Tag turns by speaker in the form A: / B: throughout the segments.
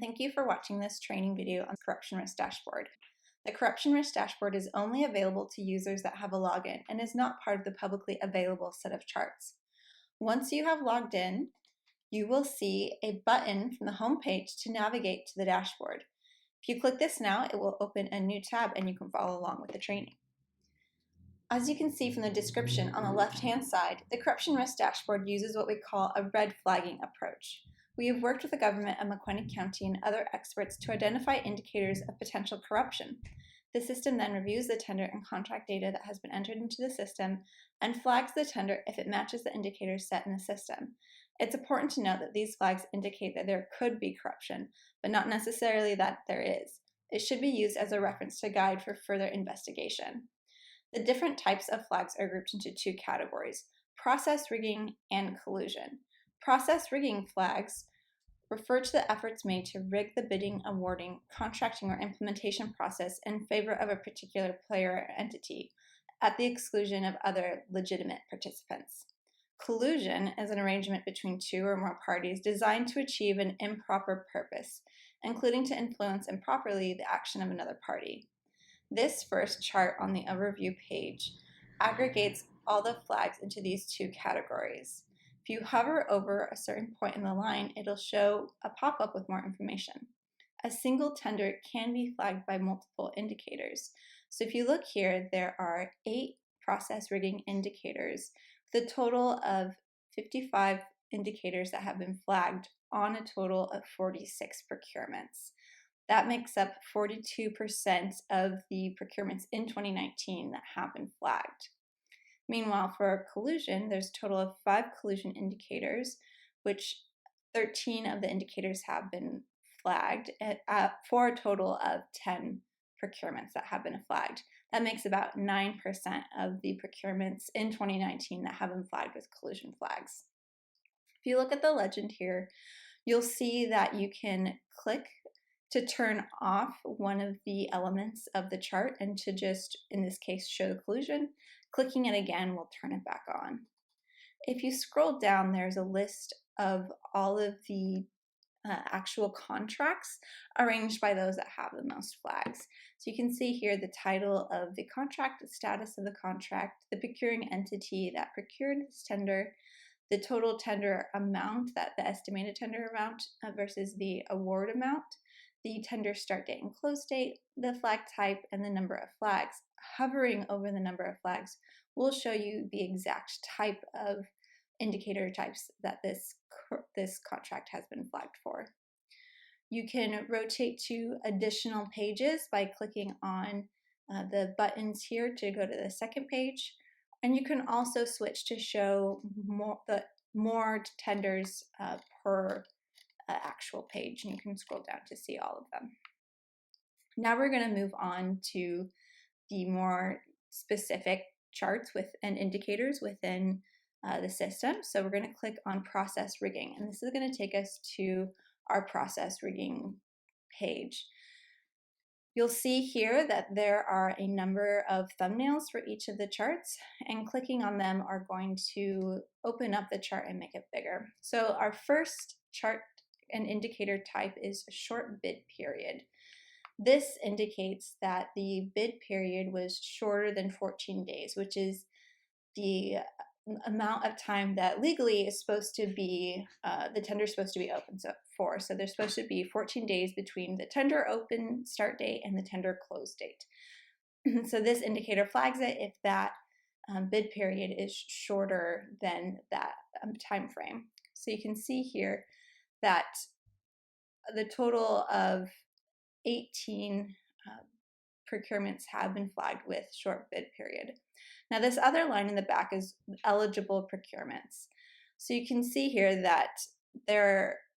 A: thank you for watching this training video on Corruption Risk Dashboard. The Corruption Risk Dashboard is only available to users that have a login and is not part of the publicly available set of charts. Once you have logged in, you will see a button from the home page to navigate to the dashboard. If you click this now, it will open a new tab and you can follow along with the training. As you can see from the description on the left-hand side, the Corruption Risk Dashboard uses what we call a red flagging approach. We have worked with the government of McLennan County and other experts to identify indicators of potential corruption. The system then reviews the tender and contract data that has been entered into the system and flags the tender if it matches the indicators set in the system. It's important to note that these flags indicate that there could be corruption, but not necessarily that there is. It should be used as a reference to guide for further investigation. The different types of flags are grouped into two categories: process rigging and collusion. Process rigging flags refer to the efforts made to rig the bidding, awarding, contracting, or implementation process in favor of a particular player or entity, at the exclusion of other legitimate participants. Collusion is an arrangement between two or more parties designed to achieve an improper purpose, including to influence improperly the action of another party. This first chart on the overview page aggregates all the flags into these two categories. If you hover over a certain point in the line, it'll show a pop-up with more information. A single tender can be flagged by multiple indicators. So if you look here, there are 8 process rigging indicators with a total of 55 indicators that have been flagged on a total of 46 procurements. That makes up 42% of the procurements in 2019 that have been flagged. Meanwhile, for collusion, there's a total of 5 collusion indicators, which 13 of the indicators have been flagged for a total of 10 procurements that have been flagged. That makes about 9% of the procurements in 2019 that have been flagged with collusion flags. If you look at the legend here, you'll see that you can click to turn off one of the elements of the chart and to just, in this case, show the collusion. Clicking it again will turn it back on. If you scroll down, there's a list of all of the actual contracts arranged by those that have the most flags. So you can see here the title of the contract, the status of the contract, the procuring entity that procured this tender, the total tender amount, that the estimated tender amount versus the award amount, the tender start date and close date, the flag type, and the number of flags. Hovering over the number of flags will show you the exact type of indicator types that this contract has been flagged for. You can rotate to additional pages by clicking on the buttons here to go to the second page, and you can also switch to show more tenders per actual page, and you can scroll down to see all of them. Now we're going to move on to the more specific charts and indicators within the system. So we're going to click on process rigging, and this is going to take us to our process rigging page. You'll see here that there are a number of thumbnails for each of the charts, and clicking on them are going to open up the chart and make it bigger. So our first chart and indicator type is a short bid period. This indicates that the bid period was shorter than 14 days, which is the amount of time that legally is supposed to be, the tender is supposed to be open for. So there's supposed to be 14 days between the tender open start date and the tender close date. So this indicator flags it if that bid period is shorter than that time frame. So you can see here that the total of 18 procurements have been flagged with short bid period. Now this other line in the back is eligible procurements. So you can see here that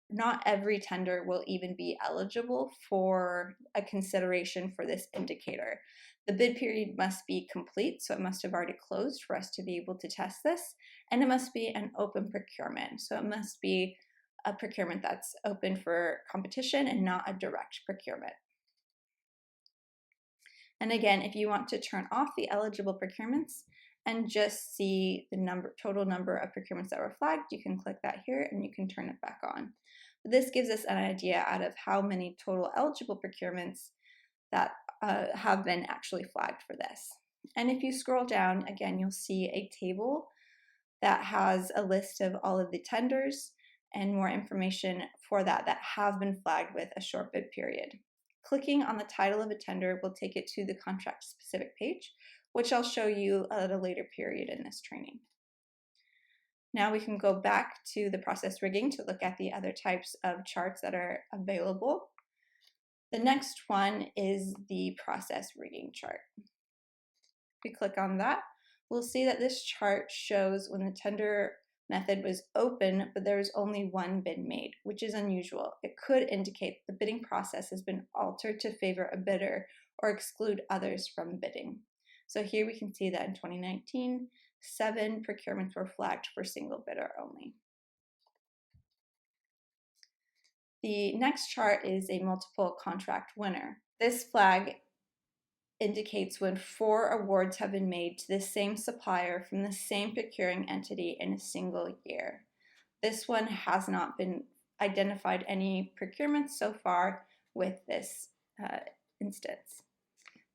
A: not every tender will even be eligible for a consideration for this indicator. The bid period must be complete, so it must have already closed for us to be able to test this, and it must be an open procurement. So it must be a procurement that's open for competition and not a direct procurement. And again, if you want to turn off the eligible procurements and just see the total number of procurements that were flagged, you can click that here and you can turn it back on. this gives us an idea out of how many total eligible procurements that have been actually flagged for this. And if you scroll down, again, you'll see a table that has a list of all of the tenders and more information for that have been flagged with a short bid period. Clicking on the title of a tender will take it to the contract specific page, which I'll show you at a later period in this training. Now we can go back to the process rigging to look at the other types of charts that are available. The next one is the process rigging chart. If we click on that, we'll see that this chart shows when the tender method was open, but there was only one bid made, which is unusual. It could indicate the bidding process has been altered to favor a bidder or exclude others from bidding. So here we can see that in 2019, 7 procurements were flagged for single bidder only. The next chart is a multiple contract winner. This flag indicates when 4 awards have been made to the same supplier from the same procuring entity in a single year. This one has not been identified any procurements so far with this instance.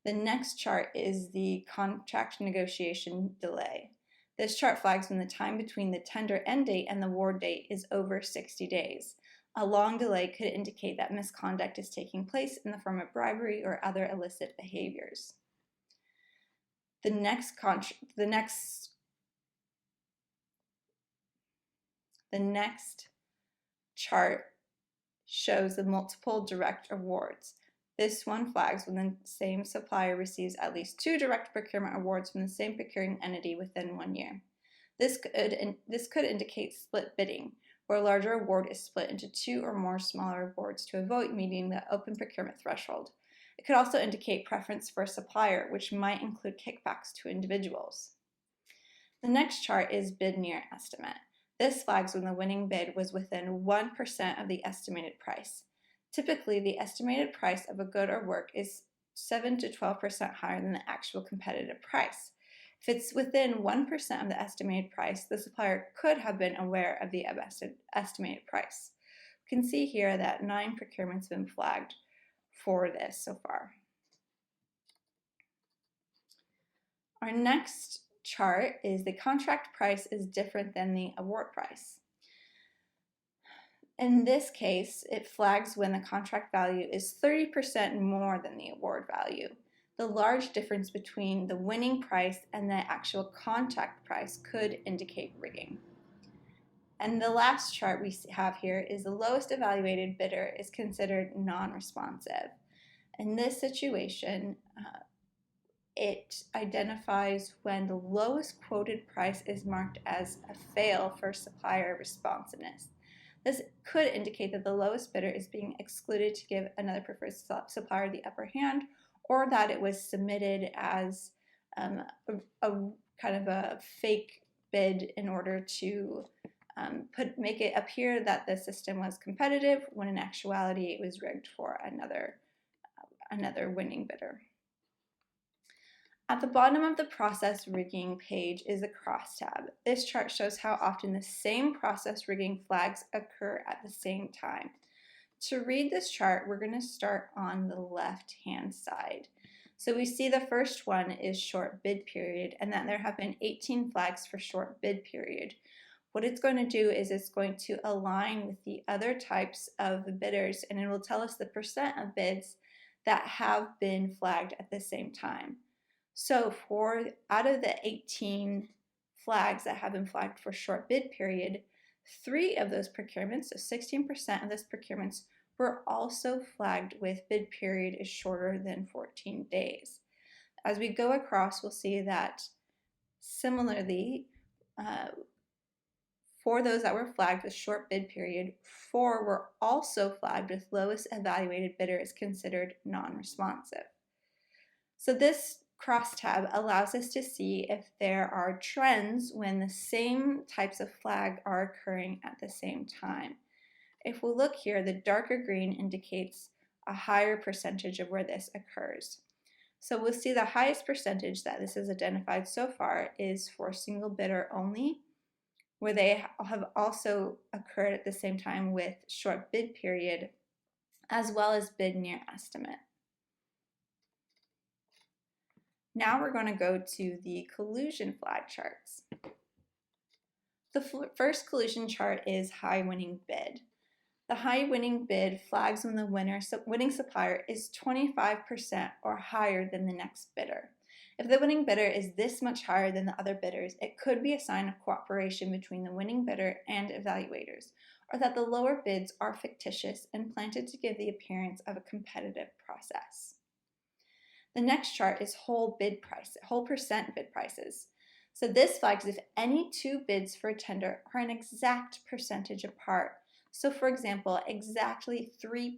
A: The next chart is the contract negotiation delay. This chart flags when the time between the tender end date and the award date is over 60 days. A long delay could indicate that misconduct is taking place in the form of bribery or other illicit behaviors. The next chart shows the multiple direct awards. This one flags when the same supplier receives at least 2 direct procurement awards from the same procuring entity within 1 year. This could indicate split bidding, where a larger award is split into 2 or more smaller awards to avoid meeting the open procurement threshold. It could also indicate preference for a supplier, which might include kickbacks to individuals. The next chart is bid near estimate. This flags when the winning bid was within 1% of the estimated price. Typically, the estimated price of a good or work is 7 to 12% higher than the actual competitive price. If it's within 1% of the estimated price, the supplier could have been aware of the estimated price. We can see here that 9 procurements have been flagged for this so far. Our next chart is the contract price is different than the award price. In this case, it flags when the contract value is 30% more than the award value. The large difference between the winning price and the actual contract price could indicate rigging. And the last chart we have here is the lowest evaluated bidder is considered non-responsive. In this situation, it identifies when the lowest quoted price is marked as a fail for supplier responsiveness. This could indicate that the lowest bidder is being excluded to give another preferred supplier the upper hand, or that it was submitted as a kind of a fake bid in order to make it appear that the system was competitive, when in actuality it was rigged for another winning bidder. At the bottom of the process rigging page is a crosstab. This chart shows how often the same process rigging flags occur at the same time. To read this chart, we're going to start on the left-hand side. So we see the first one is short bid period, and that there have been 18 flags for short bid period. What it's going to do is it's going to align with the other types of bidders, and it will tell us the percent of bids that have been flagged at the same time. So out of the 18 flags that have been flagged for short bid period, 3 of those procurements, so 16% of those procurements, were also flagged with bid period is shorter than 14 days. As we go across, we'll see that similarly, for those that were flagged with short bid period, 4 were also flagged with lowest evaluated bidder is considered non-responsive. So this crosstab allows us to see if there are trends when the same types of flag are occurring at the same time. If we look here, the darker green indicates a higher percentage of where this occurs. So we'll see the highest percentage that this is identified so far is for single bidder only, where they have also occurred at the same time with short bid period, as well as bid near estimate. Now we're going to go to the collusion flag charts. The first collusion chart is high winning bid. The high winning bid flags when the winning supplier is 25% or higher than the next bidder. If the winning bidder is this much higher than the other bidders, it could be a sign of cooperation between the winning bidder and evaluators, or that the lower bids are fictitious and planted to give the appearance of a competitive process. The next chart is whole percent bid prices. So this flags if any two bids for a tender are an exact percentage apart. So for example, exactly 3%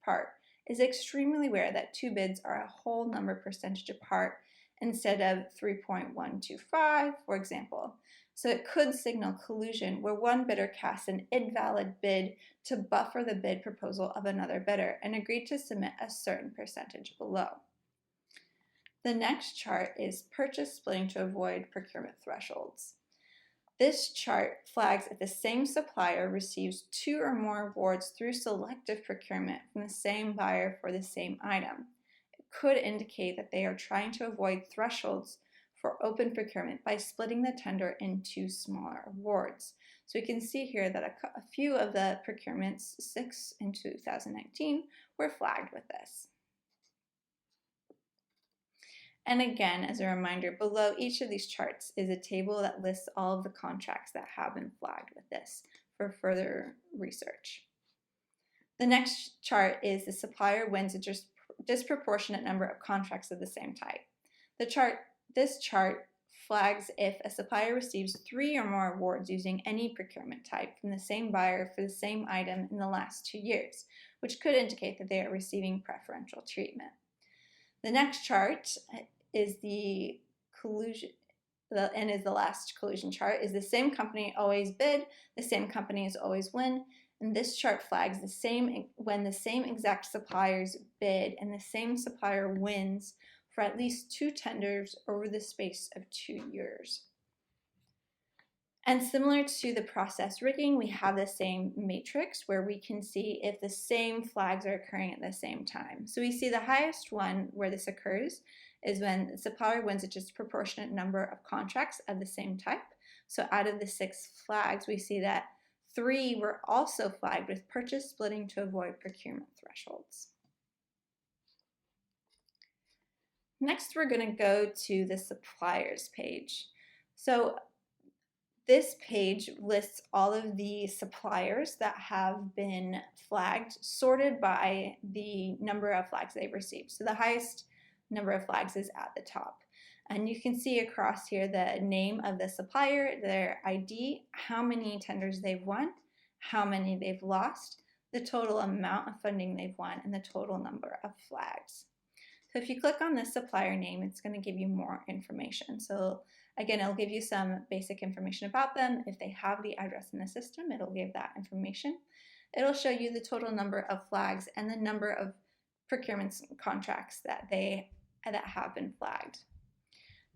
A: apart is extremely rare that two bids are a whole number percentage apart instead of 3.125, for example. So it could signal collusion where one bidder casts an invalid bid to buffer the bid proposal of another bidder and agreed to submit a certain percentage below. The next chart is purchase splitting to avoid procurement thresholds. This chart flags if the same supplier receives two or more awards through selective procurement from the same buyer for the same item. It could indicate that they are trying to avoid thresholds for open procurement by splitting the tender into smaller awards. So we can see here that a few of the procurements, 6 in 2019, were flagged with this. And again, as a reminder, below each of these charts is a table that lists all of the contracts that have been flagged with this for further research. The next chart is the supplier wins a disproportionate number of contracts of the same type. This chart flags if a supplier receives 3 or more awards using any procurement type from the same buyer for the same item in the last 2 years, which could indicate that they are receiving preferential treatment. The next chart is the last collusion chart, is the same company always bid, the same companies always win, and this chart flags when the same exact suppliers bid and the same supplier wins for at least 2 tenders over the space of 2 years. And similar to the process rigging, we have the same matrix where we can see if the same flags are occurring at the same time. So we see the highest one where this occurs is when the supplier wins a disproportionate number of contracts of the same type. So out of the 6 flags, we see that 3 were also flagged with purchase splitting to avoid procurement thresholds. Next, we're going to go to the suppliers page. So this page lists all of the suppliers that have been flagged, sorted by the number of flags they've received. So the highest number of flags is at the top. And you can see across here the name of the supplier, their ID, how many tenders they've won, how many they've lost, the total amount of funding they've won, and the total number of flags. So if you click on this supplier name, it's going to give you more information. So again, it'll give you some basic information about them. If they have the address in the system, it'll give that information. It'll show you the total number of flags and the number of procurement contracts that have been flagged.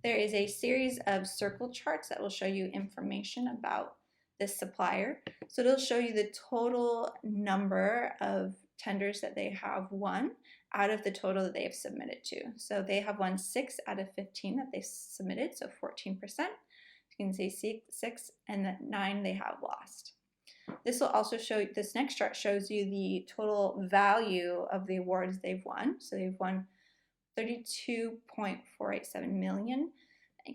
A: There is a series of circle charts that will show you information about this supplier. So it'll show you the total number of tenders that they have won out of the total that they have submitted to. So they have won 6 out of 15 that they submitted, so 14%. You can see 6 and the 9 they have lost. This will also show, this next chart shows you the total value of the awards they've won. So they've won 32.487 million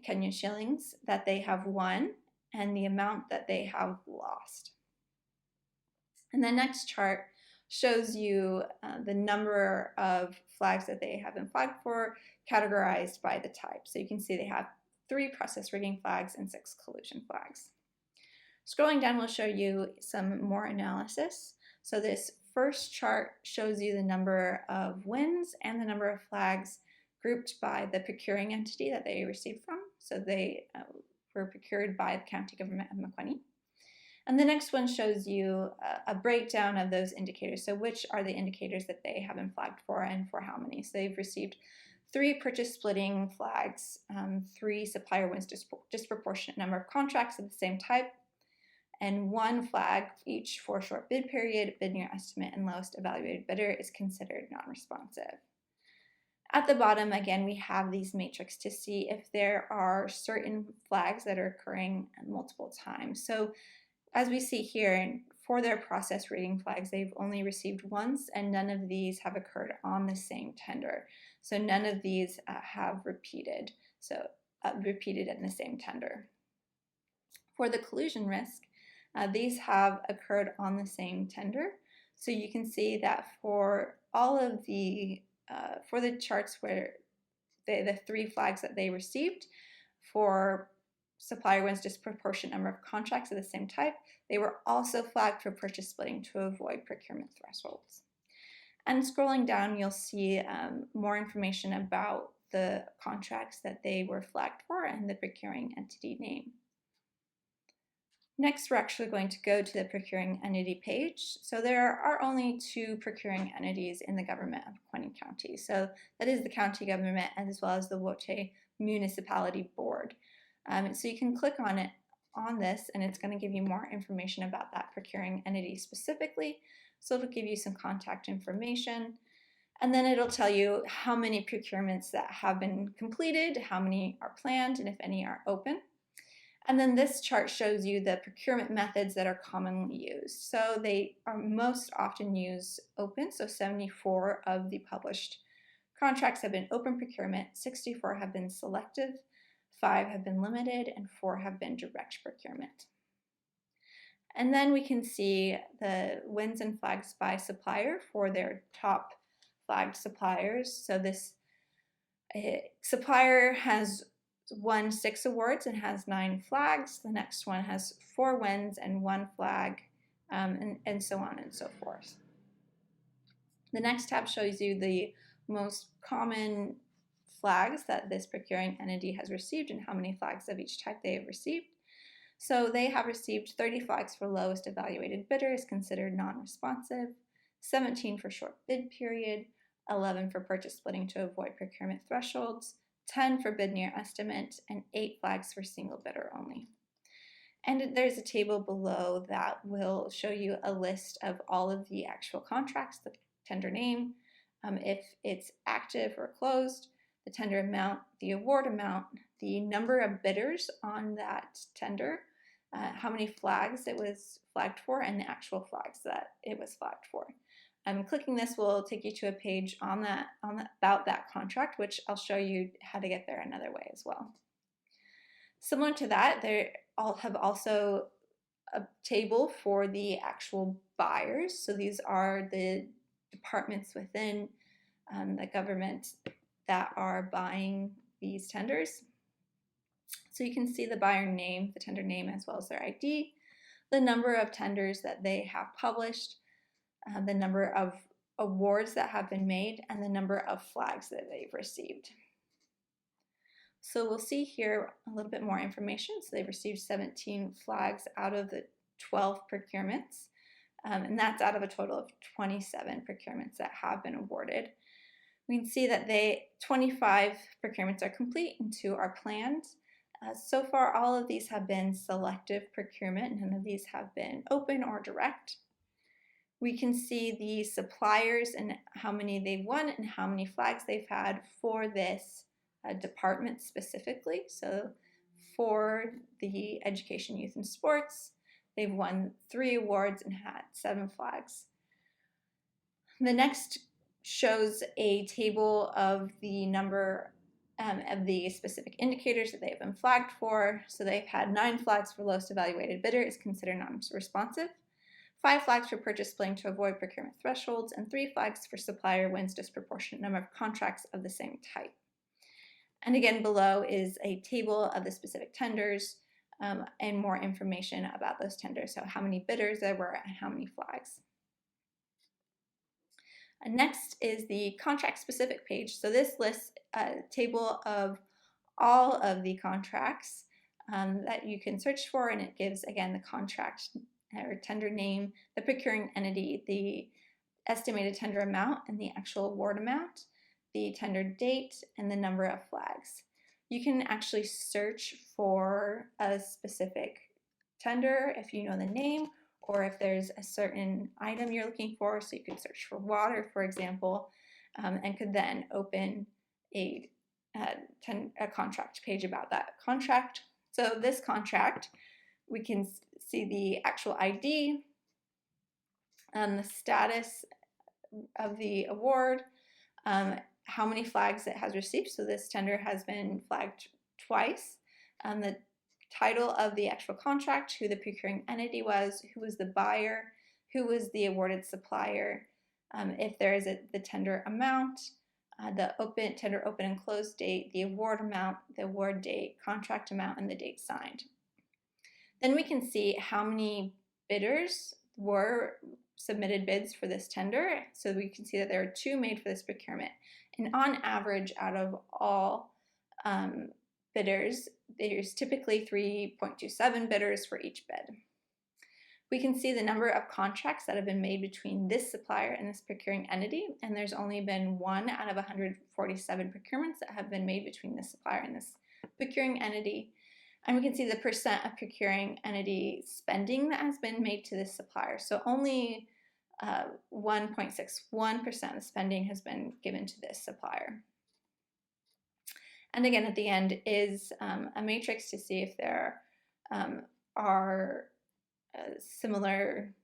A: Kenyan shillings that they have won and the amount that they have lost. And the next chart shows you the number of flags that they have been flagged for, categorized by the type. So you can see they have 3 process rigging flags and 6 collusion flags. Scrolling down will show you some more analysis. So this first chart shows you the number of wins and the number of flags grouped by the procuring entity that they received from. So they were procured by the county government of Makwani. And the next one shows you a breakdown of those indicators. So which are the indicators that they have been flagged for and for how many. So they've received 3 purchase splitting flags, 3 supplier wins disproportionate number of contracts of the same type, and 1 flag each for short bid period, bid near estimate, and lowest evaluated bidder is considered non-responsive. At the bottom, again, we have these matrix to see if there are certain flags that are occurring multiple times. So as we see here, for their process rating flags, they've only received once, and none of these have occurred on the same tender. So none of these have repeated, repeated in the same tender. For the collusion risk, these have occurred on the same tender. So you can see that for all of the for the charts where the 3 flags that they received for Supplier Wins disproportionate number of contracts of the same type, they were also flagged for purchase splitting to avoid procurement thresholds. And scrolling down, you'll see more information about the contracts that they were flagged for and the procuring entity name. Next, we're actually going to go to the procuring entity page. So there are only 2 procuring entities in the government of Queen County. So that is the county government as well as the Woche Municipality Board. So you can click on this and it's going to give you more information about that procuring entity specifically. So it'll give you some contact information, and then it'll tell you how many procurements that have been completed, how many are planned, and if any are open. And then this chart shows you the procurement methods that are commonly used. So they are most often used open, so 74 of the published contracts have been open procurement, 64 have been selective, 5 have been limited, and 4 have been direct procurement. And then we can see the wins and flags by supplier for their top flagged suppliers. So this supplier has won 6 awards and has 9 flags. The next one has 4 wins and 1 flag, and so on and so forth. The next tab shows you the most common flags that this procuring entity has received and how many flags of each type they have received. So they have received 30 flags for lowest evaluated bidder is considered non-responsive, 17 for short bid period, 11 for purchase splitting to avoid procurement thresholds, 10 for bid near estimate, and 8 flags for single bidder only. And there's a table below that will show you a list of all of the actual contracts, the tender name, if it's active or closed, the tender amount, the award amount, the number of bidders on that tender, how many flags it was flagged for, and the actual flags that it was flagged for. Clicking this will take you to a page about that contract, which I'll show you how to get there another way as well. Similar to that, they have also a table for the actual buyers. So these are the departments within the government that are buying these tenders. So you can see the buyer name, the tender name, as well as their ID, the number of tenders that they have published, the number of awards that have been made, and the number of flags that they've received. So we'll see here a little bit more information. So they've received 17 flags out of the 12 procurements, and that's out of a total of 27 procurements that have been awarded. We can see that 25 procurements are complete and 2 are planned. So far, all of these have been selective procurement. None of these have been open or direct. We can see the suppliers and how many they've won and how many flags they've had for this department specifically. So for the education, youth, and sports, they've won 3 awards and had 7 flags. The next shows a table of the number of the specific indicators that they have been flagged for. So they've had 9 flags for lowest evaluated bidder is considered non-responsive, 5 flags for purchase splitting to avoid procurement thresholds, and 3 flags for supplier wins disproportionate number of contracts of the same type. And again, below is a table of the specific tenders and more information about those tenders. So how many bidders there were and how many flags. Next is the contract specific page. So this lists a table of all of the contracts that you can search for, and it gives, again, the contract or tender name, the procuring entity, the estimated tender amount and the actual award amount, the tender date, and the number of flags. You can actually search for a specific tender if you know the name, or if there's a certain item you're looking for. So you could search for water, for example, and could then open a contract page about that contract. So this contract, we can see the actual ID, the status of the award, how many flags it has received. So this tender has been flagged twice. The title of the actual contract, who the procuring entity was, who was the buyer, who was the awarded supplier, if there is the tender amount, the tender open and close date, the award amount, the award date, contract amount, and the date signed. Then we can see how many bidders were submitted bids for this tender. So we can see that there are 2 made for this procurement. And on average, out of all bidders, there's typically 3.27 bidders for each bid. We can see the number of contracts that have been made between this supplier and this procuring entity, and there's only been 1 out of 147 procurements that have been made between this supplier and this procuring entity. And we can see the percent of procuring entity spending that has been made to this supplier. So only 1.61% of spending has been given to this supplier. And again, at the end is a matrix to see if there are similar,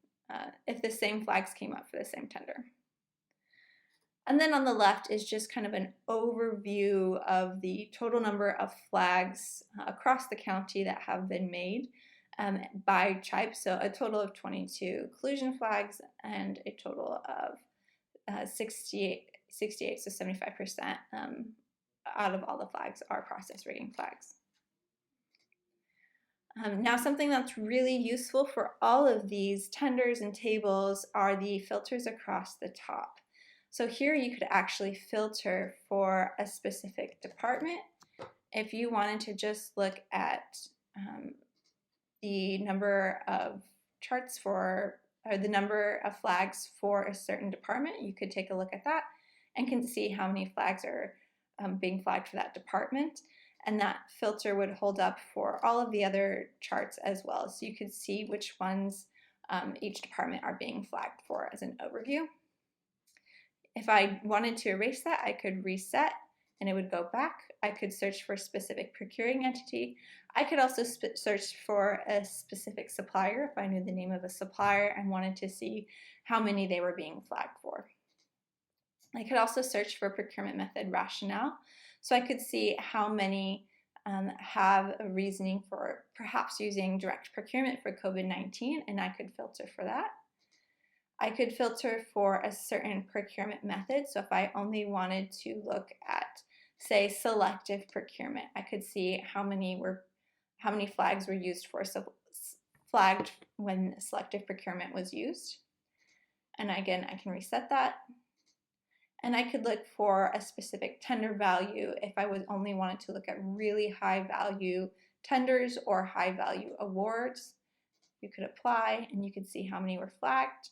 A: if the same flags came up for the same tender. And then on the left is just kind of an overview of the total number of flags across the county that have been made by type. So a total of 22 collusion flags and a total of 68, so 75% out of all the flags are process rigging flags. Now, something that's really useful for all of these tenders and tables are the filters across the top. So here you could actually filter for a specific department. If you wanted to just look at the number of charts for, or the number of flags for a certain department, you could take a look at that and can see how many flags are being flagged for that department. And that filter would hold up for all of the other charts as well. So you could see which ones each department are being flagged for as an overview. If I wanted to erase that, I could reset and it would go back. I could search for a specific procuring entity. I could also search for a specific supplier if I knew the name of a supplier and wanted to see how many they were being flagged for. I could also search for procurement method rationale. So I could see how many have a reasoning for perhaps using direct procurement for COVID-19, and I could filter for that. I could filter for a certain procurement method. So if I only wanted to look at, say, selective procurement, I could see how many flags were used for, flagged when selective procurement was used. And again, I can reset that. And I could look for a specific tender value if I only wanted to look at really high value tenders or high value awards. You could apply and you could see how many were flagged.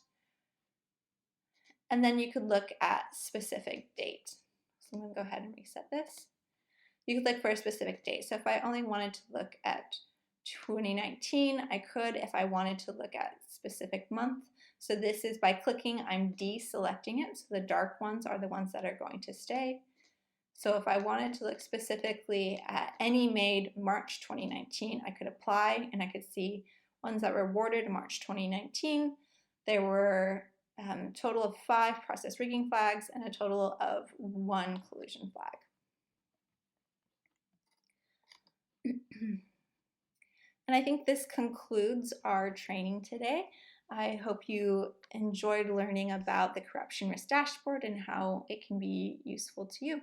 A: And then you could look at specific date. So I'm going to go ahead and reset this. You could look for a specific date. So if I only wanted to look at 2019, I could. If I wanted to look at specific month. So this is by clicking, I'm deselecting it. So the dark ones are the ones that are going to stay. So if I wanted to look specifically at any made March 2019, I could apply and I could see ones that were awarded in March 2019. There were a total of 5 process rigging flags and a total of 1 collusion flag. And I think this concludes our training today. I hope you enjoyed learning about the Corruption Risk Dashboard and how it can be useful to you.